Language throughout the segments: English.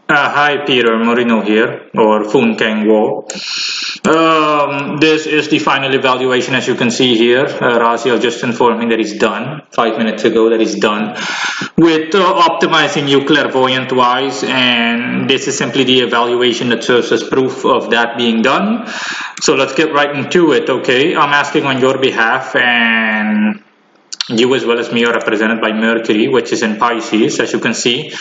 Hi, Peter Moreno here, or Phun Keng. This is the final evaluation, as you can see here. Raziel just informed me that he's done 5 minutes ago. That he's done with optimizing you clairvoyant-wise, and this is simply the evaluation that serves as proof of that being done. So let's get right into it. Okay, I'm asking on your behalf, and you as well as me are represented by Mercury, which is in Pisces, as you can see.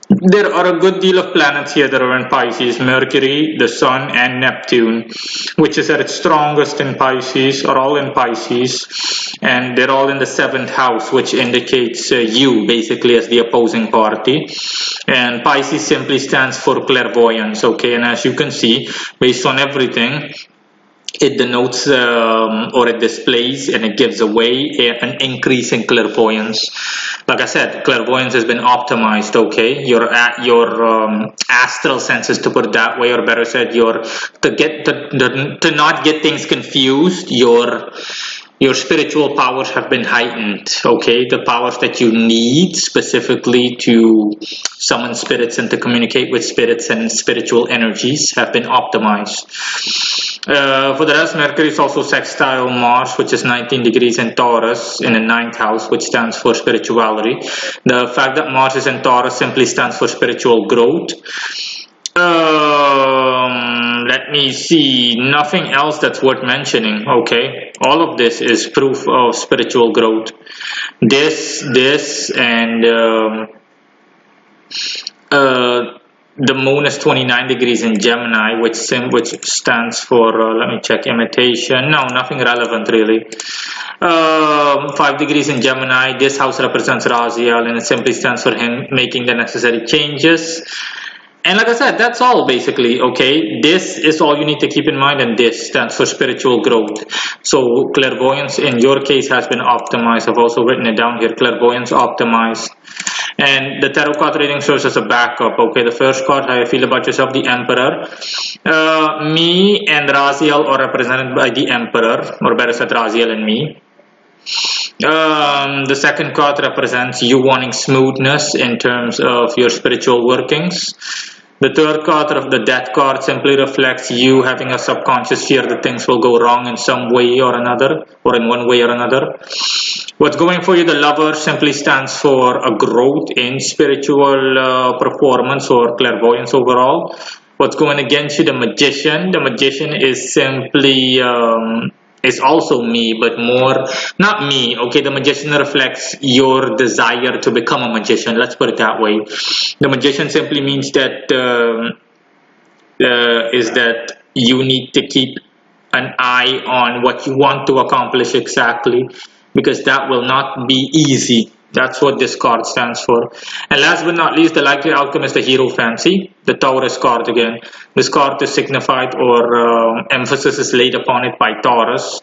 There are a good deal of planets here that are in Pisces. Mercury, the Sun, and Neptune, which is at its strongest in Pisces, are all in Pisces, and they're all in the seventh house, which indicates you basically as the opposing party. And Pisces simply stands for clairvoyance, okay? And as you can see, based on everything, it denotes or it displays and it gives away an increase in clairvoyance. Like I said, clairvoyance has been optimized. Okay, your astral senses, to put it that way, or better said, your to not get things confused. Your spiritual powers have been heightened. Okay, the powers that you need specifically to summon spirits and to communicate with spirits and spiritual energies have been optimized. For the rest, Mercury is also sextile Mars, which is 19 degrees in Taurus in the ninth house, which stands for spirituality. The fact that Mars is in Taurus simply stands for spiritual growth. Let me see. Nothing else that's worth mentioning. Okay, all of this is proof of spiritual growth. This, and the moon is 29 degrees in Gemini, which stands for, let me check, imitation. No, nothing relevant really. 5 degrees in Gemini. This house represents Raziel, and it simply stands for him making the necessary changes. And like I said, that's all basically, okay? This is all you need to keep in mind, and this stands for spiritual growth. So clairvoyance in your case has been optimized. I've also written it down here, clairvoyance optimized. And the tarot card reading serves as a backup, okay? The first card, how you feel about yourself, the Emperor. Me and Raziel are represented by the Emperor, or better said, Raziel and me. The second card represents you wanting smoothness in terms of your spiritual workings. The third card of the Death card simply reflects you having a subconscious fear that things will go wrong in some way or another, or in one way or another. What's going for you, the Lover, simply stands for a growth in spiritual performance or clairvoyance overall. What's going against you, the Magician is simply is also me, but more not me. Okay, the Magician reflects your desire to become a magician. Let's put it that way. The Magician simply means that is that you need to keep an eye on what you want to accomplish exactly, because that will not be easy. That's what this card stands for. And last but not least, the likely outcome is the Hierophant, the Taurus card again. This card is signified, or emphasis is laid upon it by Taurus.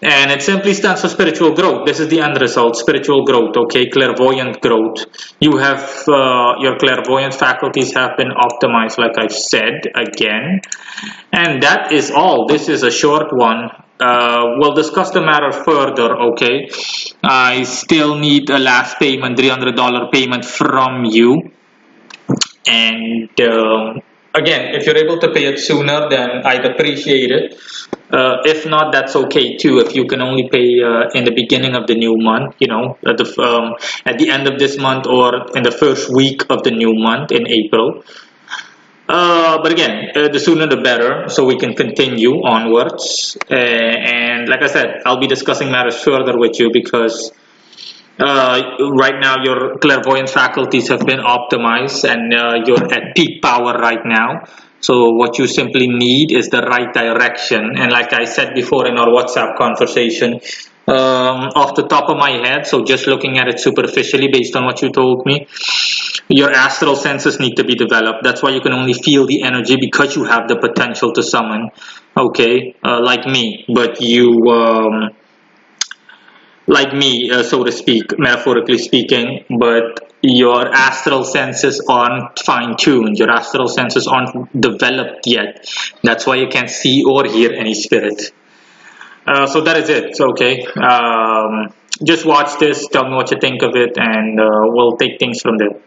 And it simply stands for spiritual growth. This is the end result, spiritual growth, okay, clairvoyant growth. You have, your clairvoyant faculties have been optimized, like I've said again. And that is all. This is a short one. We'll discuss the matter further, okay? I still need a last payment, $300 payment from you. And again, if you're able to pay it sooner, then I'd appreciate it. If not, that's okay too. If you can only pay in the beginning of the new month, you know, at the end of this month, or in the first week of the new month in April. But again, the sooner the better, so we can continue onwards. And like I said, I'll be discussing matters further with you, because right now your clairvoyant faculties have been optimized, and you're at peak power right now. So what you simply need is the right direction. And like I said before in our WhatsApp conversation, off the top of my head, so just looking at it superficially based on what you told me, your astral senses need to be developed. That's why you can only feel the energy, because you have the potential to summon, okay, like me. But you like me, so to speak, metaphorically speaking, but your astral senses aren't fine-tuned. Your astral senses aren't developed yet. That's why you can't see or hear any spirit. So that is it. Okay. Just watch this, tell me what you think of it, and we'll take things from there.